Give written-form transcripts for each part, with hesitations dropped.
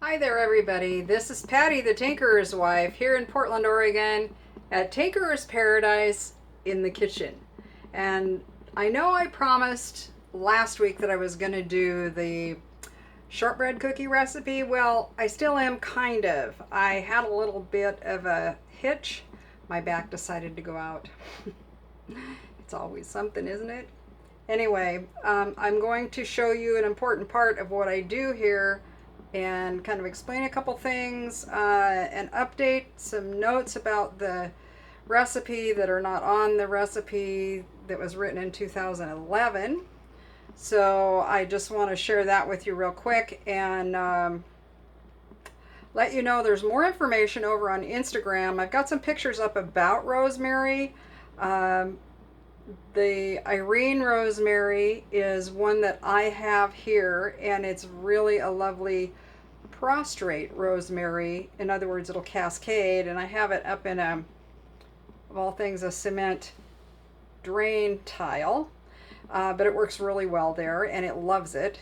Hi there, everybody. This is Patty, the Tinkerer's wife, here in Portland, Oregon, at Tinkerer's Paradise in the kitchen. And I know I promised last week that I was going to do the shortbread cookie recipe. Well, I still am, kind of. I had a little bit of a hitch. My back decided to go out. It's always something, isn't it? Anyway, I'm going to show you an important part of what I do here and kind of explain a couple things and update some notes about the recipe that are not on the recipe that was written in 2011. So I just want to share that with you real quick and let you know there's more information over on Instagram. I've got some pictures up about rosemary. The Irene rosemary is one that I have here, and it's really a lovely prostrate rosemary. In other words, it'll cascade, and I have it up in a, of all things, a cement drain tile, but it works really well there, and it loves it.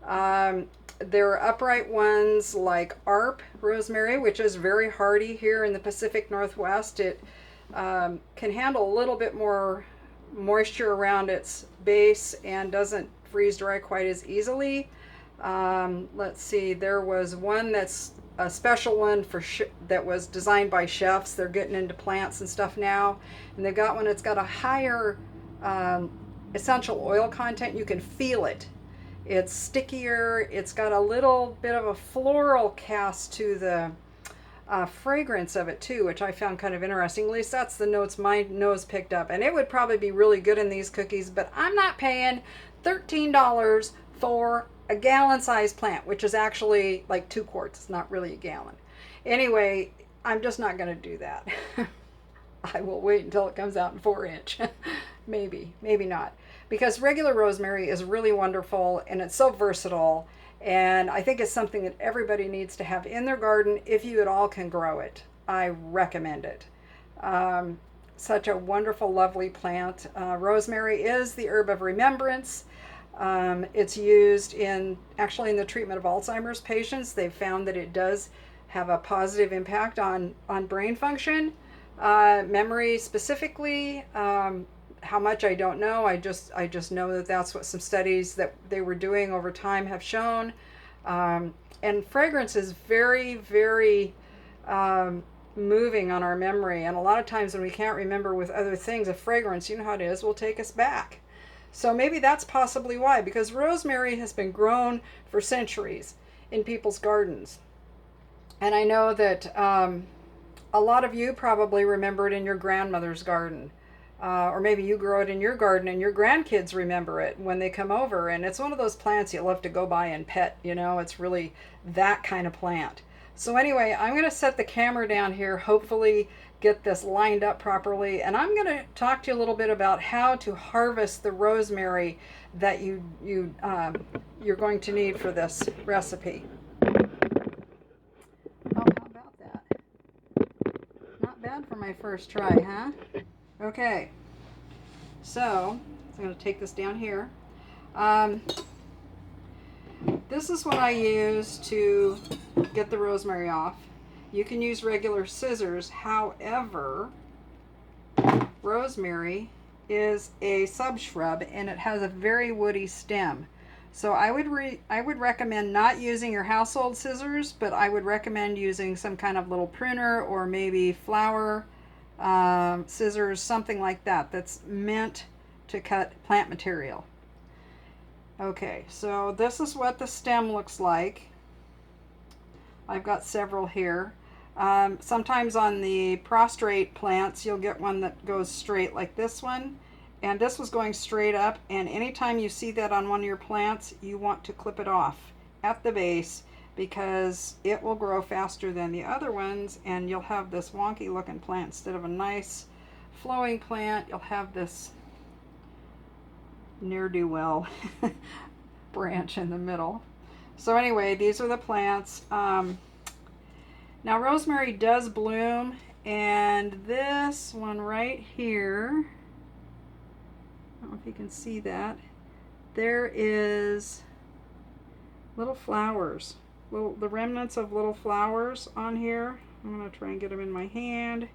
There are upright ones like ARP rosemary, which is very hardy here in the Pacific Northwest. It can handle a little bit more moisture around its base and doesn't freeze dry quite as easily. Let's see, there was one that's a special one for that was designed by chefs. They're getting into plants and stuff now, and they've got one that's got a higher essential oil content. You can feel it. It's stickier. It's got a little bit of a floral cast to the fragrance of it too, which I found kind of interesting. At least that's the notes my nose picked up, and it would probably be really good in these cookies, but I'm not paying $13 for a gallon size plant, which is actually like 2 quarts. It's not really a gallon. Anyway, I'm just not going to do that. I will wait until it comes out in 4-inch. maybe not, because regular rosemary is really wonderful and it's so versatile. And I think it's something that everybody needs to have in their garden if you at all can grow it. I recommend it. Such a wonderful, lovely plant. Rosemary is the herb of remembrance. It's used actually in the treatment of Alzheimer's patients. They've found that it does have a positive impact on brain function, memory specifically. How much I don't know. I just know that that's what some studies that they were doing over time have shown. And fragrance is very, very moving on our memory. And a lot of times when we can't remember with other things, a fragrance, you know how it is, will take us back. So maybe that's possibly why, because rosemary has been grown for centuries in people's gardens. And I know that a lot of you probably remember it in your grandmother's garden. Or maybe you grow it in your garden and your grandkids remember it when they come over. And it's one of those plants you love to go by and pet, you know, it's really that kind of plant. So anyway, I'm going to set the camera down here, hopefully get this lined up properly. And I'm going to talk to you a little bit about how to harvest the rosemary that you're going to need for this recipe. Oh, how about that? Not bad for my first try, huh? Okay, so I'm going to take this down here. This is what I use to get the rosemary off. You can use regular scissors. However, rosemary is a subshrub and it has a very woody stem. So I would recommend not using your household scissors, but I would recommend using some kind of little pruner or maybe flower scissors, something like that, that's meant to cut plant material. Okay, so this is what the stem looks like. I've got several here. Sometimes on the prostrate plants you'll get one that goes straight like this one, and this was going straight up, and anytime you see that on one of your plants you want to clip it off at the base, because it will grow faster than the other ones and you'll have this wonky looking plant. Instead of a nice flowing plant, you'll have this ne'er-do-well branch in the middle. So anyway, these are the plants. Now rosemary does bloom, and this one right here, I don't know if you can see that, there is little flowers the remnants of little flowers on here. I'm going to try and get them in my hand.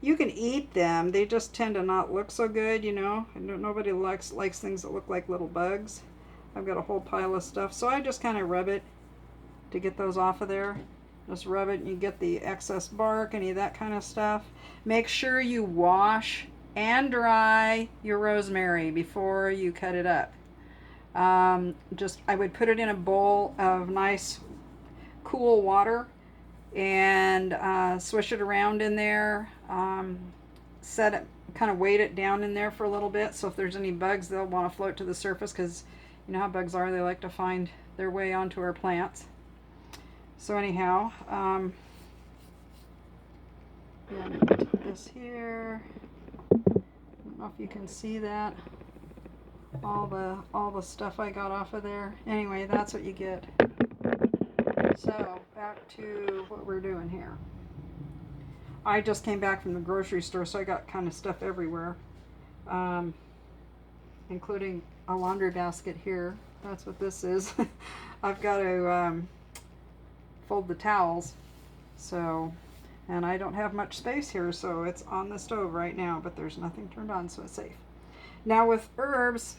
You can eat them. They just tend to not look so good, you know. Nobody likes things that look like little bugs. I've got a whole pile of stuff. So I just kind of rub it to get those off of there. Just rub it and you get the excess bark, any of that kind of stuff. Make sure you wash and dry your rosemary before you cut it up. I would put it in a bowl of nice cool water and swish it around in there. Set it, kind of weight it down in there for a little bit, so if there's any bugs, they'll want to float to the surface, because you know how bugs are, they like to find their way onto our plants. So anyhow, put this here. I don't know if you can see that. All the stuff I got off of there. Anyway, that's what you get. So back to what we're doing here. I just came back from the grocery store, so I got kind of stuff everywhere, including a laundry basket here. That's what this is. I've got to fold the towels, and I don't have much space here, so it's on the stove right now, but there's nothing turned on, so it's safe. Now with herbs,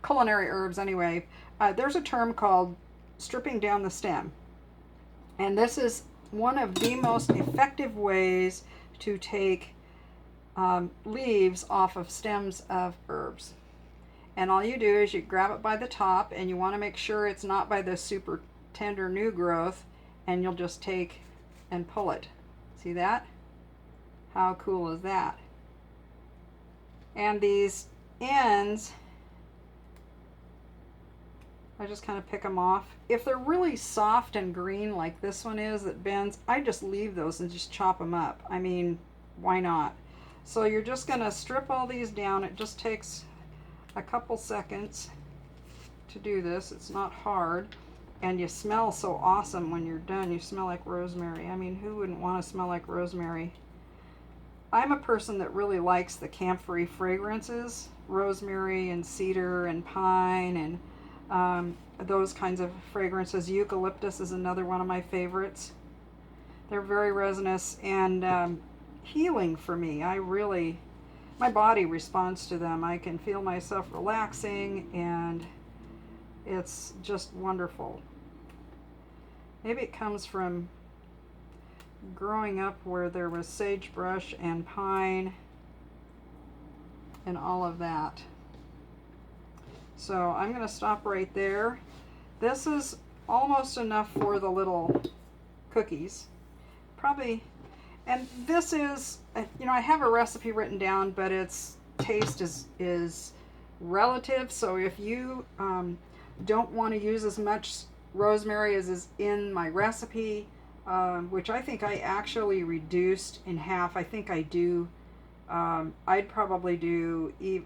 culinary herbs anyway, there's a term called stripping down the stem, and this is one of the most effective ways to take leaves off of stems of herbs. And all you do is you grab it by the top, and you want to make sure it's not by the super tender new growth, and you'll just take and pull it. See that? How cool is that? And these ends, I just kind of pick them off. If they're really soft and green like this one is that bends, I just leave those and just chop them up. I mean, why not? So you're just going to strip all these down. It just takes a couple seconds to do this. It's not hard. And you smell so awesome when you're done. You smell like rosemary. I mean, who wouldn't want to smell like rosemary? I'm a person that really likes the camphor fragrances. Rosemary and cedar and pine and those kinds of fragrances. Eucalyptus is another one of my favorites. They're very resinous and healing for me. My body responds to them. I can feel myself relaxing, and it's just wonderful. Maybe it comes from growing up where there was sagebrush and pine and all of that. So I'm going to stop right there. This is almost enough for the little cookies. Probably, and this is, I have a recipe written down, but its taste is relative. So if you don't want to use as much rosemary as is in my recipe, which I think I actually reduced in half. I think I do. I'd probably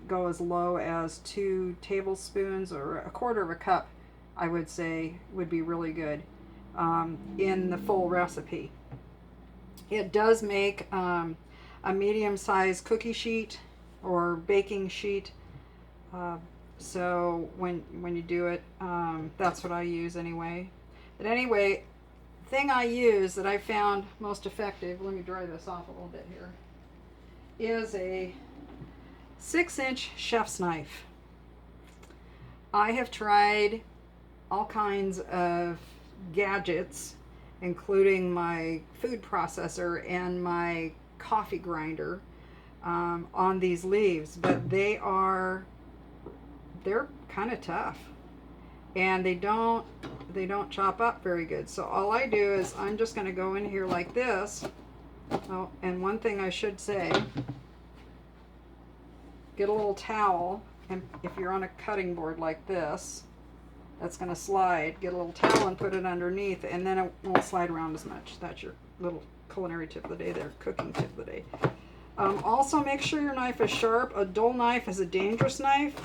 go as low as 2 tablespoons or a quarter of a cup, I would say would be really good in the full recipe. It does make a medium-sized cookie sheet or baking sheet. So when you do it, that's what I use anyway. But anyway, thing I use that I found most effective, let me dry this off a little bit here, is a 6-inch chef's knife. I have tried all kinds of gadgets, including my food processor and my coffee grinder, on these leaves, but they're kind of tough, and they don't chop up very good. So all I do is I'm just going to go in here like this. Oh, and one thing I should say, get a little towel, and if you're on a cutting board like this, that's going to slide. Get a little towel and put it underneath, and then it won't slide around as much. That's your little culinary tip of the day there, cooking tip of the day. Also, make sure your knife is sharp. A dull knife is a dangerous knife.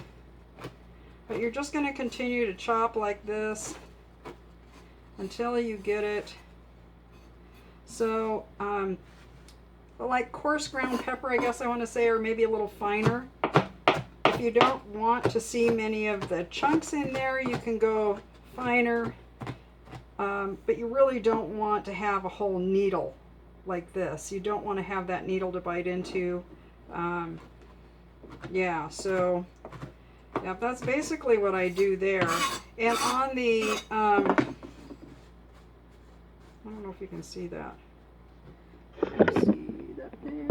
But you're just going to continue to chop like this until you get it. So, like coarse ground pepper, I guess I want to say, or maybe a little finer. If you don't want to see many of the chunks in there, you can go finer. but you really don't want to have a whole needle like this. You don't want to have that needle to bite into. Yeah, so yeah, that's basically what I do there. And on the, I don't know if you can see that. See that there?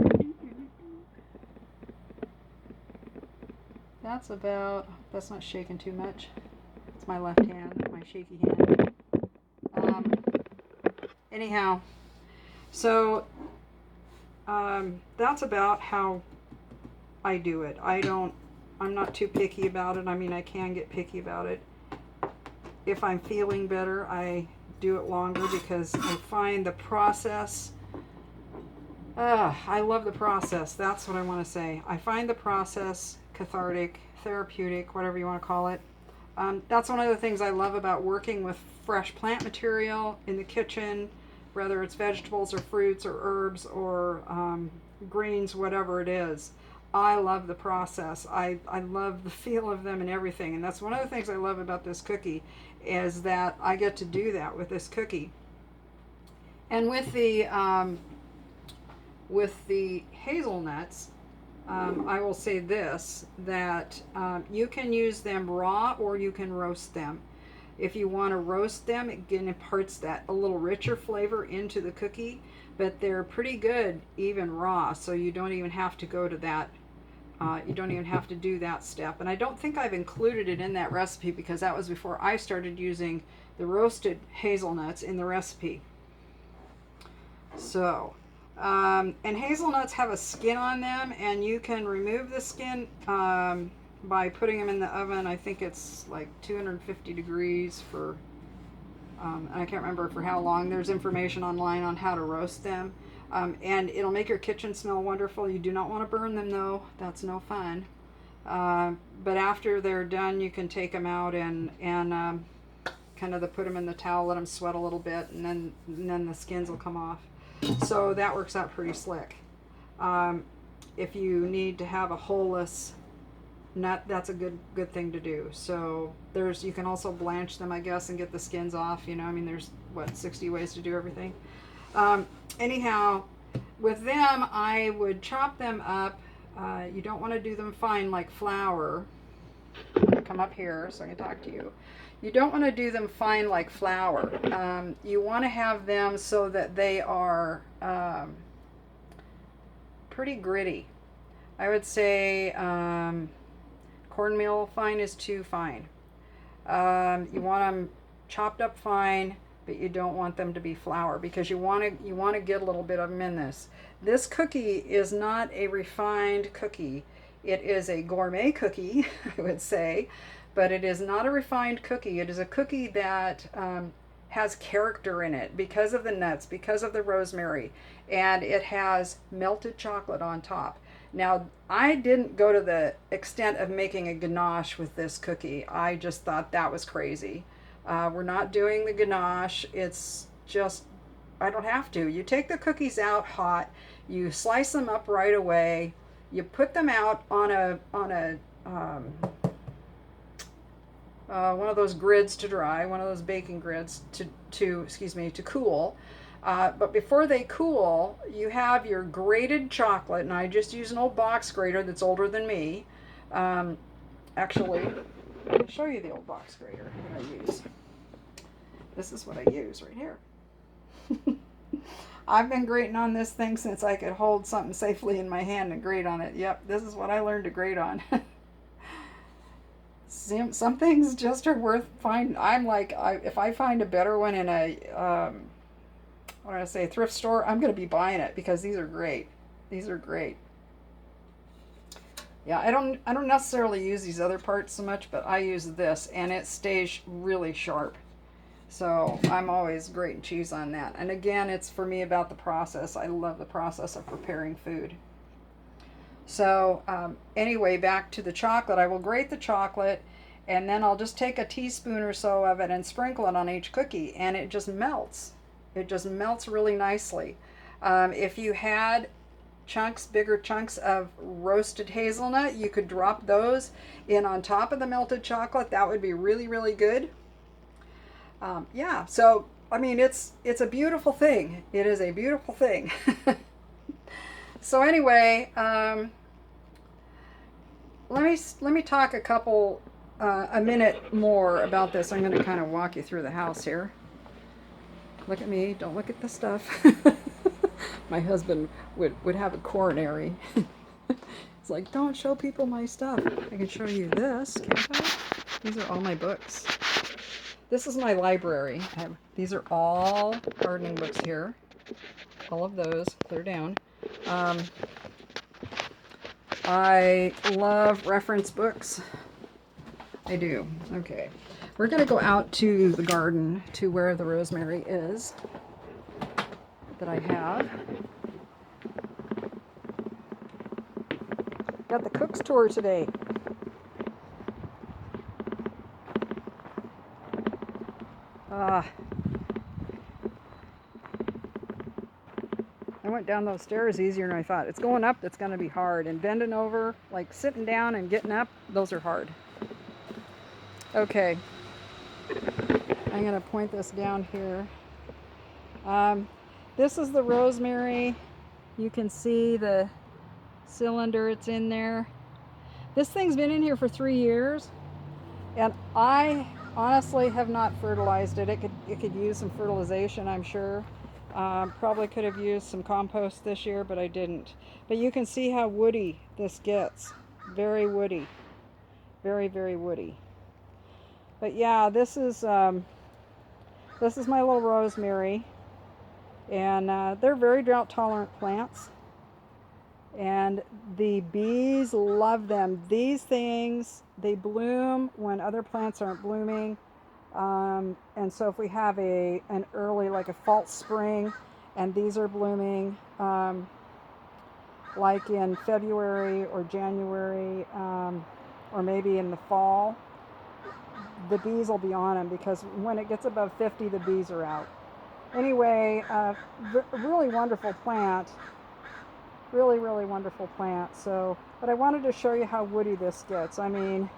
That's about, that's not shaking too much. It's my left hand, my shaky hand. Anyhow, so that's about how I do it. I'm not too picky about it. I mean, I can get picky about it. If I'm feeling better, I do it longer because I find the process, I love the process. That's what I want to say. I find the process cathartic, therapeutic, whatever you want to call it. That's one of the things I love about working with fresh plant material in the kitchen, whether it's vegetables or fruits or herbs or greens, whatever it is. I love the process. I love the feel of them and everything. And that's one of the things I love about this cookie is that I get to do that with this cookie. And with the hazelnuts, I will say this, that you can use them raw or you can roast them. If you want to roast them, it imparts that a little richer flavor into the cookie, but they're pretty good even raw, so you don't even have to go to that. You don't even have to do that step. And I don't think I've included it in that recipe because that was before I started using the roasted hazelnuts in the recipe. So, and hazelnuts have a skin on them, and you can remove the skin by putting them in the oven. I think it's like 250 degrees for, I can't remember for how long. There's information online on how to roast them. And it'll make your kitchen smell wonderful. You do not want to burn them though. That's no fun. But after they're done, you can take them out and kind of put them in the towel, let them sweat a little bit, and then the skins will come off. So that works out pretty slick. If you need to have a wholeless nut, that's a good thing to do. So you can also blanch them, I guess, and get the skins off. You know, I mean, there's 60 ways to do everything. Anyhow, with them, I would chop them up. You don't want to do them fine like flour. Come up here so I can talk to you. You don't want to do them fine like flour. You want to have them so that they are pretty gritty. I would say cornmeal fine is too fine. You want them chopped up fine, but you don't want them to be flour because you want to get a little bit of them in this. This cookie is not a refined cookie. It is a gourmet cookie, I would say, but it is not a refined cookie. It is a cookie that has character in it because of the nuts, because of the rosemary, and it has melted chocolate on top. Now, I didn't go to the extent of making a ganache with this cookie. I just thought that was crazy. We're not doing the ganache. It's just, I don't have to. You take the cookies out hot, you slice them up right away, you put them out on one of those grids to dry, one of those baking grids to cool. But before they cool, you have your grated chocolate, and I just use an old box grater that's older than me. Actually, I'll show you the old box grater that I use. This is what I use right here. I've been grating on this thing since I could hold something safely in my hand and grate on it. Yep, this is what I learned to grate on. Some things just are worth finding. I'm like, if I find a better one in a, what do I say, thrift store, I'm going to be buying it because these are great. These are great. Yeah, I don't necessarily use these other parts so much, but I use this, and it stays really sharp. So I'm always grating cheese on that. And again, it's for me about the process. I love the process of preparing food. So anyway, back to the chocolate. I will grate the chocolate, and then I'll just take a teaspoon or so of it and sprinkle it on each cookie, and it just melts. It just melts really nicely. If you had bigger chunks of roasted hazelnut, you could drop those in on top of the melted chocolate. That would be really, really good. Yeah, so I mean, it's a beautiful thing. It is a beautiful thing. So anyway, let me talk a minute more about this. I'm going to kind of walk you through the house here. Look at me. Don't look at the stuff. My husband would have a coronary. It's like, don't show people my stuff. I can show you this, can't I? These are all my books. This is my library. These are all gardening books here. All of those, clear down. I love reference books. I do. Okay. We're going to go out to the garden to where the rosemary is that I have. Got the cook's tour today. I went down those stairs easier than I thought. It's going up that's going to be hard, and bending over, like sitting down and getting up, those are hard. Okay, I'm going to point this down here. This is the rosemary. You can see the cylinder, it's in there. This thing's been in here for 3 years, and I honestly have not fertilized it. It could use some fertilization, I'm sure. Probably could have used some compost this year, but I didn't. But you can see how woody this gets. Very woody. Very, very woody. But yeah, this is my little rosemary. And they're very drought tolerant plants. And the bees love them. These things, they bloom when other plants aren't blooming. And so if we have an early, like a false spring, and these are blooming, like in February or January, or maybe in the fall, the bees will be on them, because when it gets above 50, the bees are out. Anyway, really wonderful plant. Really, really wonderful plant. So, but I wanted to show you how woody this gets. I mean,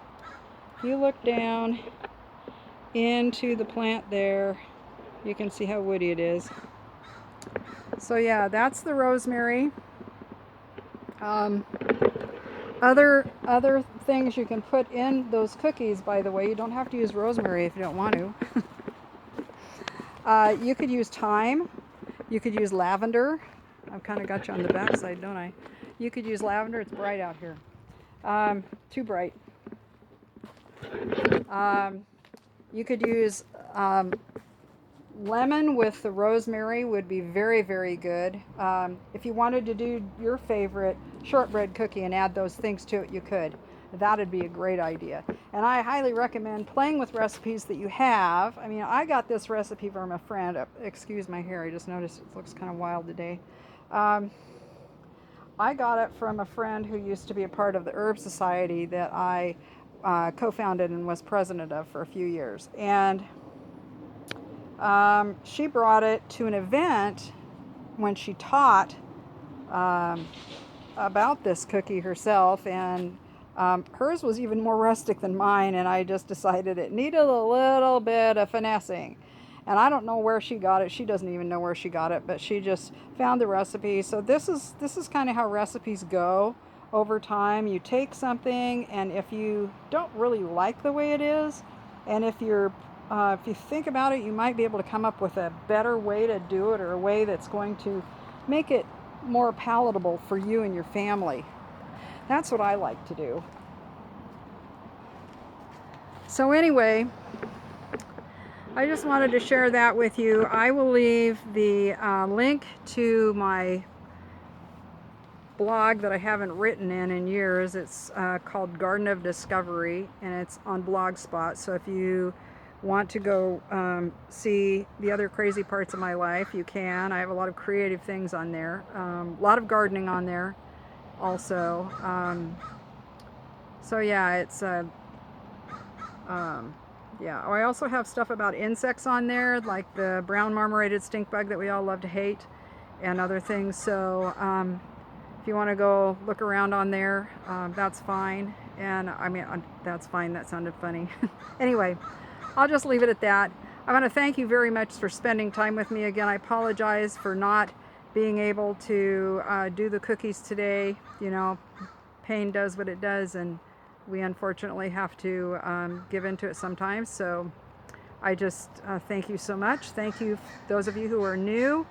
if you look down into the plant there, you can see how woody it is. So yeah, that's the rosemary. Other things you can put in those cookies, by the way, you don't have to use rosemary if you don't want to. You could use thyme. You could use lavender. I've kind of got you on the back side, don't I? You could use lavender. It's bright out here. Too bright. You could use lemon with the rosemary would be very, very good. If you wanted to do your favorite shortbread cookie and add those things to it, you could. That'd be a great idea. And I highly recommend playing with recipes that you have. I mean, I got this recipe from a friend. Excuse my hair, I just noticed it looks kind of wild today. I got it from a friend who used to be a part of the Herb Society that I co-founded and was president of for a few years. And she brought it to an event when she taught about this cookie herself, and hers was even more rustic than mine, and I just decided it needed a little bit of finessing. And I don't know where she got it. She doesn't even know where she got it, but she just found the recipe. So this is kind of how recipes go over time. You take something, and if you don't really like the way it is, and if you think about it, you might be able to come up with a better way to do it, or a way that's going to make it more palatable for you and your family. That's what I like to do. So anyway, I just wanted to share that with you. I will leave the link to my blog that I haven't written in years. It's called Garden of Discovery, and it's on Blogspot. So if you want to go see the other crazy parts of my life, you can. I have a lot of creative things on there. A lot of gardening on there also. So yeah, it's yeah. Oh, I also have stuff about insects on there, like the brown marmorated stink bug that we all love to hate, and other things. So if you want to go look around on there, that's fine. And I mean, that's fine. That sounded funny. Anyway, I'll just leave it at that. I want to thank you very much for spending time with me again. I apologize for not being able to do the cookies today. You know, pain does what it does, and we unfortunately have to give into it sometimes. So I just thank you so much. Thank you, those of you who are new.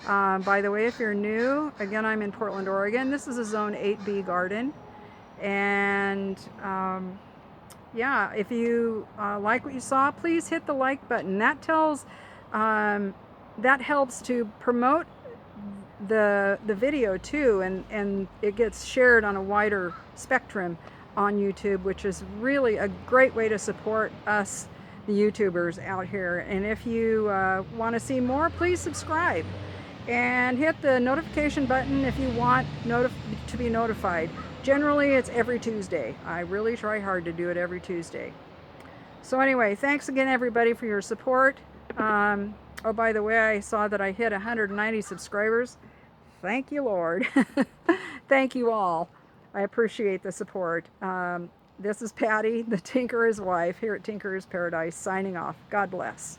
By the way, if you're new, again, I'm in Portland, Oregon. This is a Zone 8B garden. And yeah, if you like what you saw, please hit the like button. That tells, that helps to promote the video too, and it gets shared on a wider spectrum on YouTube, which is really a great way to support us, the YouTubers out here. And if you want to see more, please subscribe and hit the notification button if you want to be notified. Generally, it's every Tuesday. I really try hard to do it every Tuesday. So anyway, thanks again, everybody, for your support. Oh, by the way, I saw that I hit 190 subscribers. Thank you, Lord. Thank you all. I appreciate the support. This is Patty, the Tinkerer's wife, here at Tinkerer's Paradise, signing off. God bless.